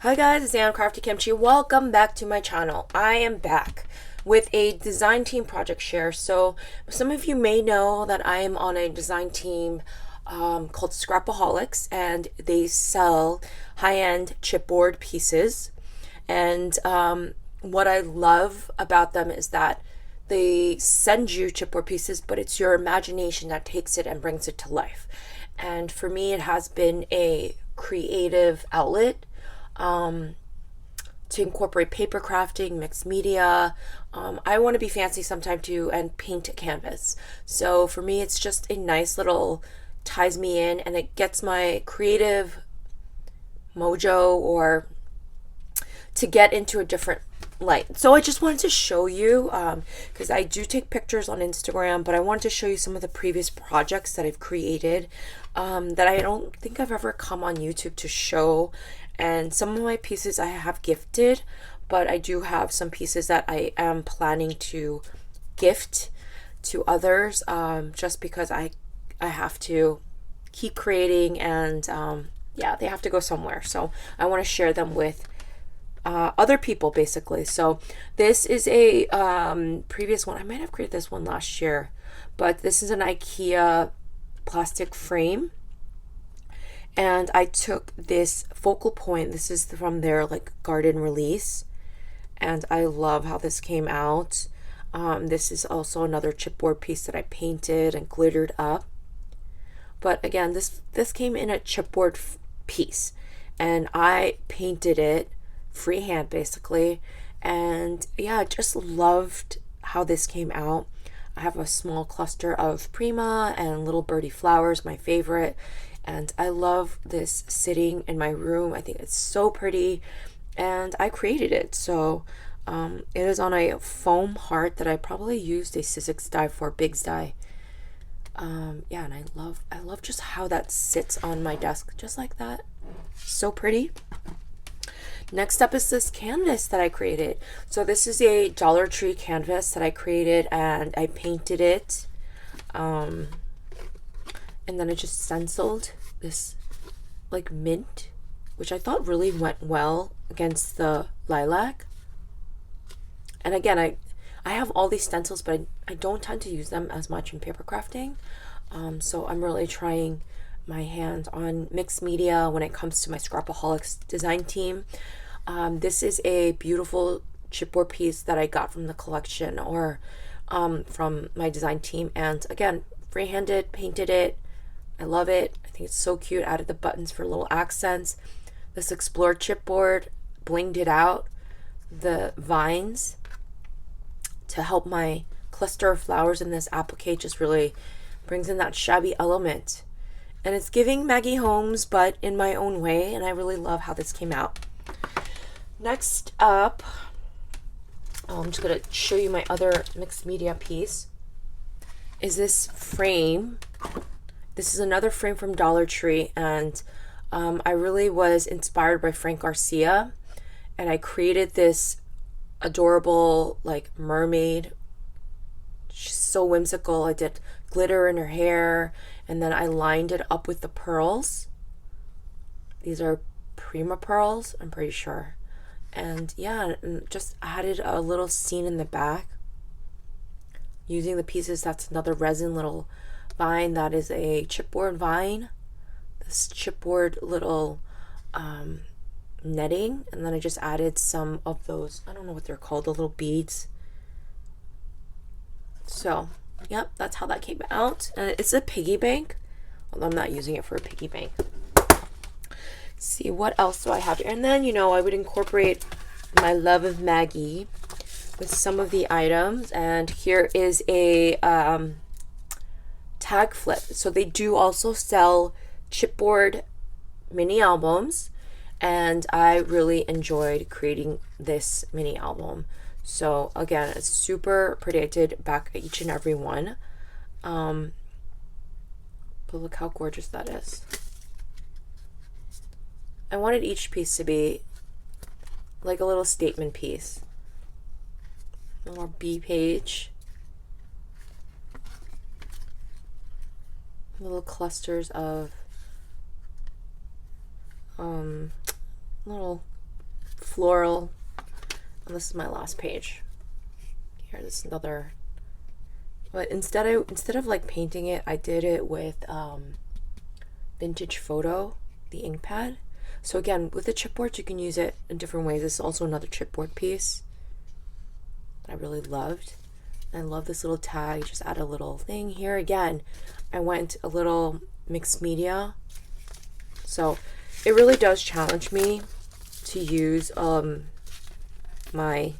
Hi guys, it's Ann Crafty Kimchi. Welcome back to my channel. I am back with a design team project share. So some of you may know that I am on a design team called Scrapaholics, and they sell high-end chipboard pieces. And what I love about them is that they send you chipboard pieces, but it's your imagination that takes it and brings it to life. And for me, it has been a creative outlet to incorporate paper crafting, mixed media. I want to be fancy sometime too and paint a canvas. So for me, it's just a nice little ties me in, and it gets my creative mojo or to get into a different light. So I just wanted to show you, because I do take pictures on Instagram, but I wanted to show you some of the previous projects that I've created that I don't think I've ever come on YouTube to show. And some of my pieces I have gifted, but I do have some pieces that I am planning to gift to others, just because I have to keep creating, and yeah, they have to go somewhere. So I want to share them with other people basically. So this is a previous one. I might have created this one last year, but this is an Ikea plastic frame, and I took this focal point. This is from their like garden release, and I love how this came out. This is also another chipboard piece that I painted and glittered up. But again, this came in a chipboard piece, and I painted it freehand basically. And yeah, I just loved how this came out. I have a small cluster of Prima and little birdie flowers, my favorite, and I love this sitting in my room. I think it's so pretty, and I created it. So it is on a foam heart that I probably used a Sizzix die for, Big's die. Yeah, and I love just how that sits on my desk, just like that. So pretty. Next up is this canvas that I created. So this is a Dollar Tree canvas that I created, and I painted it. And then I just stenciled this like mint, which I thought really went well against the lilac. And again, I have all these stencils, but I don't tend to use them as much in paper crafting. So I'm really trying my hand on mixed media when it comes to my Scrapaholics design team. This is a beautiful chipboard piece that I got from the collection, or from my design team. And again, freehanded, painted it. I love it. I think it's so cute. Added the buttons for little accents. This Explore chipboard, blinged it out. The vines to help my cluster of flowers in this applique just really brings in that shabby element. And it's giving Maggie Holmes, but in my own way. And I really love how this came out. Next up, I'm just going to show you my other mixed media piece, is this frame. This is another frame from Dollar Tree, and I really was inspired by Frank Garcia, and I created this adorable like mermaid. She's so whimsical. I did glitter in her hair, and then I lined it up with the pearls. These are Prima pearls, I'm pretty sure. And yeah, and just added a little scene in the back using the pieces. That's another resin little vine that is a chipboard vine. This chipboard little netting, and then I just added some of those, I don't know what they're called, the little beads. So yep, that's how that came out. And it's a piggy bank, although I'm not using it for a piggy bank. See, what else do I have here? And then, you know, I would incorporate my love of Maggie with some of the items. And here is a tag flip. So they do also sell chipboard mini albums, and I really enjoyed creating this mini album. So again, it's super pretty. I did back each and every one. But look how gorgeous that is. I wanted each piece to be like a little statement piece. A little B page. Little clusters of little floral. And this is my last page. Here, this is another. But instead of like painting it, I did it with Vintage Photo, the ink pad. So again, with the chipboard, you can use it in different ways. This is also another chipboard piece that I really loved. And I love this little tag. Just add a little thing here. Again, I went a little mixed media. So it really does challenge me to use my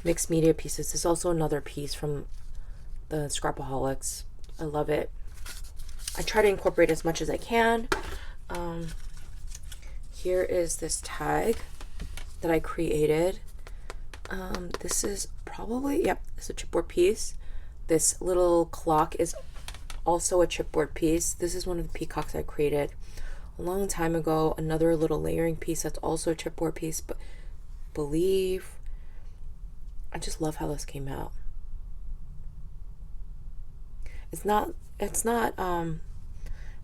mixed media pieces. This is also another piece from the Scrapaholics. I love it. I try to incorporate as much as I can. Here is this tag that I created. This is probably, yep, it's a chipboard piece. This little clock is also a chipboard piece. This is one of the peacocks I created a long time ago. Another little layering piece that's also a chipboard piece, but I just love how this came out. It's not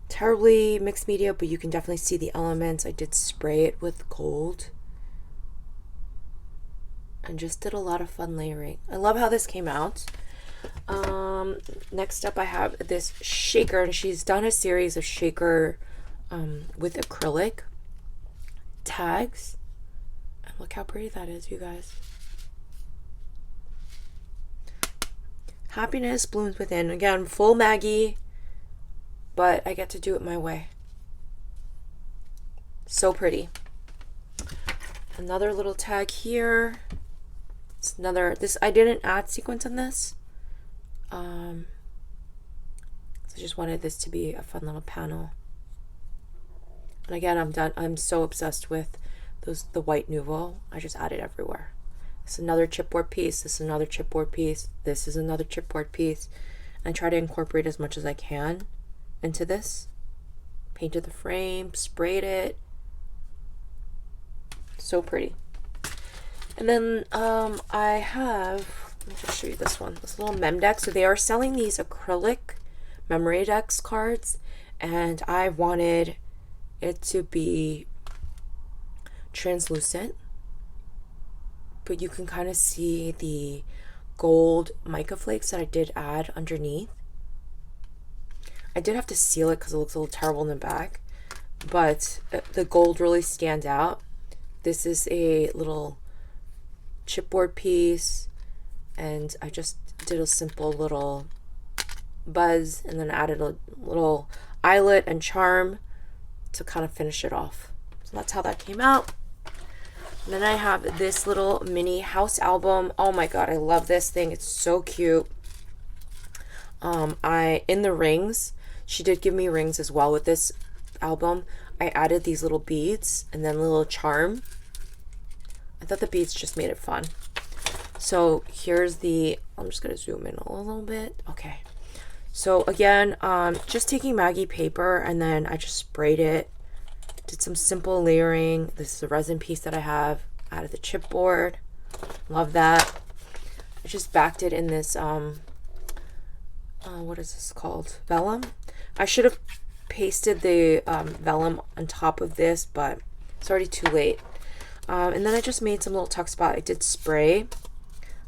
terribly mixed media, but you can definitely see the elements. I did spray it with gold and just did a lot of fun layering. I love how this came out. Next up I have this shaker, and she's done a series of shaker with acrylic tags. And look how pretty that is, you guys. Happiness blooms within. Again, full Maggie, but I get to do it my way. So pretty. Another little tag here. It's another, this, I didn't add sequins in this. So I just wanted this to be a fun little panel. And again, I'm so obsessed with the white nouveau. I just add it everywhere. This is another chipboard piece. This is another chipboard piece. This is another chipboard piece. And I try to incorporate as much as I can into this. Painted the frame, sprayed it. So pretty. And then I have, let me just show you this one, this little mem deck. So they are selling these acrylic memory decks cards, and I wanted it to be translucent, but you can kind of see the gold mica flakes that I did add underneath. I did have to seal it because it looks a little terrible in the back, but the gold really stands out. This is a little chipboard piece, and I just did a simple little buzz and then added a little eyelet and charm to kind of finish it off. So that's how that came out. And then I have this little mini house album. Oh my god, I love this thing. It's so cute. In the rings, she did give me rings as well with this album. I added these little beads and then a little charm. I thought the beads just made it fun. So here's the, I'm just going to zoom in a little bit. Okay. So again, just taking Maggie paper, and then I just sprayed it. Did some simple layering. This is a resin piece that I have out of the chipboard. Love that. I just backed it in this, what is this called? Vellum. I should have pasted the vellum on top of this, but it's already too late. And then I just made some little tuck spot. I did spray.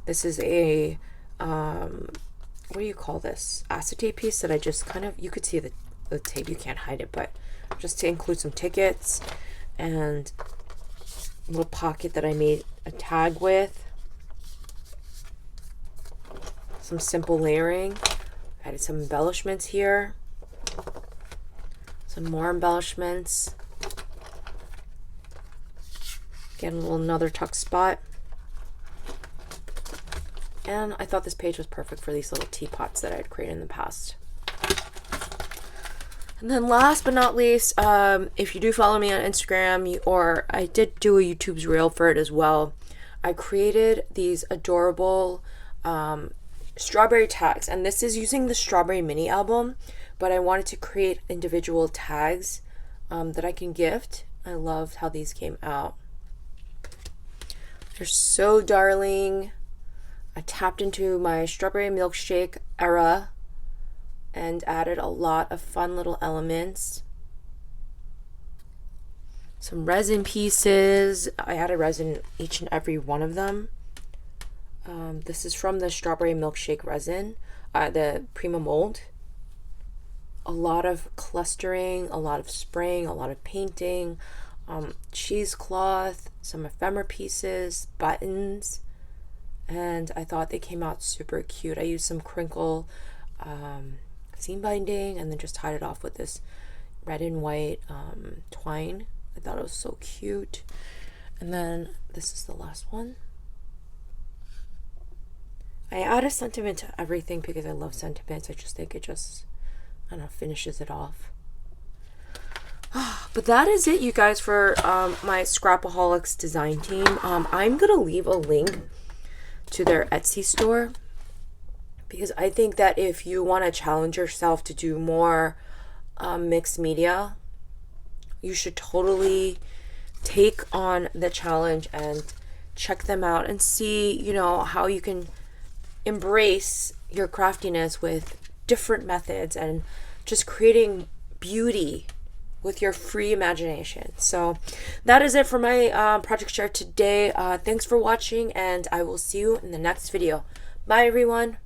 This is a, what do you call this? Acetate piece that I just kind of, you could see the tape, you can't hide it, but just to include some tickets and a little pocket that I made a tag with. Some simple layering. Added some embellishments here. Some more embellishments. Again, another tuck spot. And I thought this page was perfect for these little teapots that I had created in the past. And then last but not least, if you do follow me on Instagram, or I did do a YouTube's reel for it as well, I created these adorable strawberry tags. And this is using the Strawberry Mini album, but I wanted to create individual tags that I can gift. I loved how these came out. They're so darling. I tapped into my strawberry milkshake era and added a lot of fun little elements. some resin pieces. I added resin each and every one of them. This is from the strawberry milkshake resin, the Prima mold. A lot of clustering, a lot of spraying, a lot of painting, cheesecloth, some ephemera pieces, buttons, and I thought they came out super cute. I used some crinkle seam binding and then just tied it off with this red and white twine. I thought it was so cute. And then this is the last one. I add a sentiment to everything because I love sentiments. I just think it just, I don't know, finishes it off. But that is it, you guys, for my Scrapaholics design team. I'm going to leave a link to their Etsy store because I think that if you want to challenge yourself to do more mixed media, you should totally take on the challenge and check them out and see, you know, how you can embrace your craftiness with different methods and just creating beauty with your free imagination. So that is it for my project share today. Thanks for watching, and I will see you in the next video. Bye, everyone.